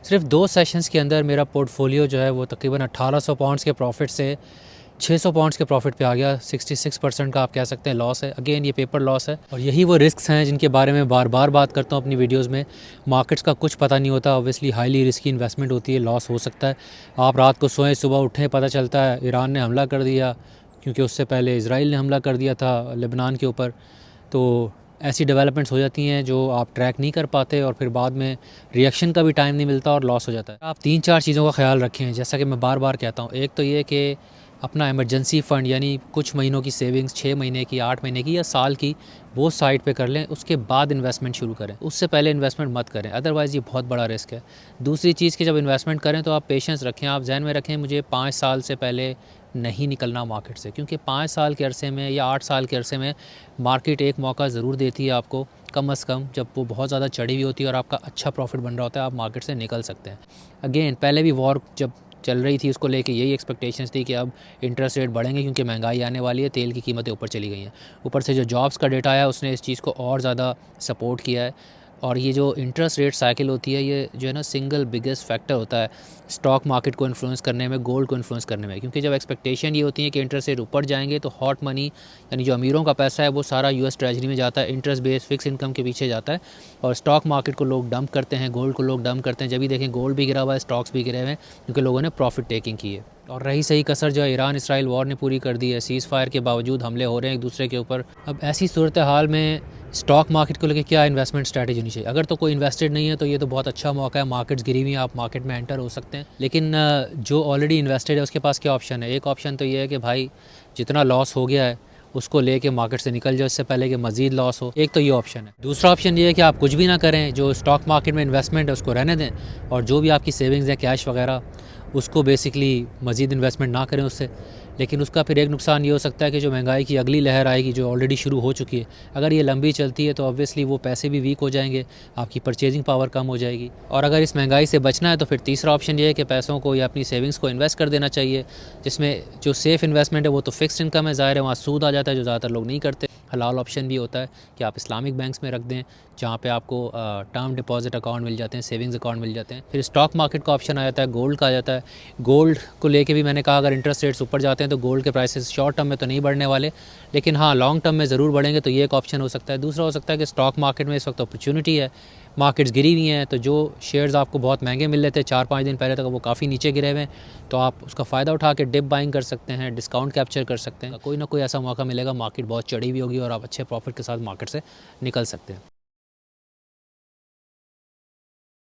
सिर्फ 2 सेशंस के अंदर मेरा पोर्टफोलियो जो है वो तकरीबन 1800 पाउंड्स के प्रॉफिट से 600 पाउंड्स के प्रॉफिट पे आ गया। 66% का आप कह सकते हैं लॉस है। अगेन ये पेपर लॉस है और यही वो रिस्क्स हैं जिनके बारे में बार बार बात करता हूँ अपनी वीडियोस में। मार्केट्स का कुछ पता नहीं होता, ऑब्वियसली हाईली रिस्की इन्वेस्टमेंट होती है, लॉस हो सकता है। आप रात को सोएं, सुबह उठें, पता चलता है ईरान ने हमला कर दिया, क्योंकि उससे पहले इजराइल ने हमला कर दिया था लेबनान के ऊपर। तो ऐसी डेवलपमेंट्स हो जाती हैं जो आप ट्रैक नहीं कर पाते और फिर बाद में रिएक्शन का भी टाइम नहीं मिलता और लॉस हो जाता है। आप 3-4 चीज़ों का ख्याल रखें, जैसा कि मैं बार बार कहता हूँ। एक तो ये कि अपना इमरजेंसी फ़ंड यानी कुछ महीनों की सेविंग्स, 6 महीने की, 8 महीने की या साल की, वो साइड पे कर लें। उसके बाद इन्वेस्टमेंट शुरू करें, उससे पहले इन्वेस्टमेंट मत करें, अदरवाइज़ ये बहुत बड़ा रिस्क है। दूसरी चीज़ कि जब इन्वेस्टमेंट करें तो आप पेशेंस रखें। आप जहन में रखें मुझे 5 साल से पहले नहीं निकलना मार्केट से, क्योंकि 5 साल के अरसे में या 8 साल के अरसे में मार्केट एक मौका ज़रूर देती है आपको, कम अज़ कम जब वो बहुत ज़्यादा चढ़ी हुई होती है और आपका अच्छा प्रॉफिट बन रहा होता है, आप मार्केट से निकल सकते हैं। अगेन पहले भी वॉर जब चल रही थी उसको लेके यही एक्सपेक्टेशंस थी कि अब इंटरेस्ट रेट बढ़ेंगे क्योंकि महंगाई आने वाली है, तेल की कीमतें ऊपर चली गई हैं। ऊपर से जो जॉब्स का डेटा आया उसने इस चीज़ को और ज़्यादा सपोर्ट किया है। और ये जो इंटरेस्ट रेट साइकिल होती है, ये जो है ना सिंगल बिगेस्ट फैक्टर होता है स्टॉक मार्केट को इन्फ्लुएंस करने में, गोल्ड को इन्फ्लुएंस करने में। क्योंकि जब एक्सपेक्टेशन ये होती है कि इंटरेस्ट रेट ऊपर जाएंगे तो हॉट मनी यानी जो अमीरों का पैसा है वो सारा यूएस ट्रेजरी में जाता है, इंटरेस्ट बेस्ड फिक्स इनकम के पीछे जाता है। और स्टॉक मार्केट को लोग डंप करते हैं, गोल्ड को लोग डंप करते हैं। जब भी देखें गोल्ड भी गिरा हुआ है, स्टॉक्स भी गिरे हुए हैं, क्योंकि लोगों ने प्रॉफिट टेकिंग की है। और रही सही कसर जो ईरान इसराइल वॉर ने पूरी कर दी है। सीज़ फायर के बावजूद हमले हो रहे हैं एक दूसरे के ऊपर। अब ऐसी सूरत हाल में स्टॉक मार्केट को लेकर क्या इन्वेस्टमेंट स्ट्रैटेजी होनी चाहिए? अगर तो कोई इन्वेस्टेड नहीं है तो ये तो बहुत अच्छा मौका है, मार्केट्स गिरी हुई हैं, आप मार्केट में एंटर हो सकते हैं। लेकिन जो ऑलरेडी इन्वेस्टेड है उसके पास क्या ऑप्शन है? एक ऑप्शन तो ये है कि भाई जितना लॉस हो गया है उसको लेके मार्केट से निकल जाओ इससे पहले कि मज़ीद लॉस हो। एक तो ये ऑप्शन है। दूसरा ऑप्शन ये है कि आप कुछ भी ना करें, जो स्टॉक मार्केट में इन्वेस्टमेंट है उसको रहने दें, और जो भी आपकी सेविंग्स है, कैश वगैरह, उसको बेसिकली मज़ीद इन्वेस्टमेंट ना करें उससे। लेकिन उसका फिर एक नुकसान ये हो सकता है कि जो महंगाई की अगली लहर आएगी जो ऑलरेडी शुरू हो चुकी है, अगर ये लंबी चलती है तो ऑब्वियसली वो पैसे भी वीक हो जाएंगे, आपकी परचेजिंग पावर कम हो जाएगी। और अगर इस महंगाई से बचना है तो फिर तीसरा ऑप्शन ये है कि पैसों को या अपनी सेविंग्स को इन्वेस्ट कर देना चाहिए, जिसमें जो सेफ़ इन्वेस्टमेंट है वो तो फिक्स्ड इनकम है, ज़ाहिर है वहाँ सूद आ जाता है जो ज़्यादातर लोग नहीं करते। हलाल ऑप्शन भी होता है कि आप इस्लामिक बैंक्स में रख दें, जहाँ पे आपको टर्म डिपॉजिट अकाउंट मिल जाते हैं, सेविंग्स अकाउंट मिल जाते हैं। फिर स्टॉक मार्केट का ऑप्शन आ जाता है, गोल्ड का आ जाता है। गोल्ड को लेके भी मैंने कहा अगर इंटरेस्ट रेट्स ऊपर जाते हैं तो गोल्ड के प्राइसेस शॉर्ट टर्म में तो नहीं बढ़ने वाले, लेकिन हाँ लॉन्ग टर्म में ज़रूर बढ़ेंगे, तो ये एक ऑप्शन हो सकता है। दूसरा हो सकता है कि स्टॉक मार्केट में इस वक्त अपॉर्चुनिटी है, मार्केट्स गिरी हुई हैं, तो जो शेयर्स आपको बहुत महंगे मिल रहे थे 4-5 दिन पहले तक वो काफ़ी नीचे गिरे हुए हैं, तो आप उसका फ़ायदा उठा के डिप बाइंग कर सकते हैं, डिस्काउंट कैप्चर कर सकते हैं। कोई ना कोई ऐसा मौका मिलेगा, मार्केट बहुत चढ़ी हुई होगी और आप अच्छे प्रॉफिट के साथ मार्केट से निकल सकते हैं।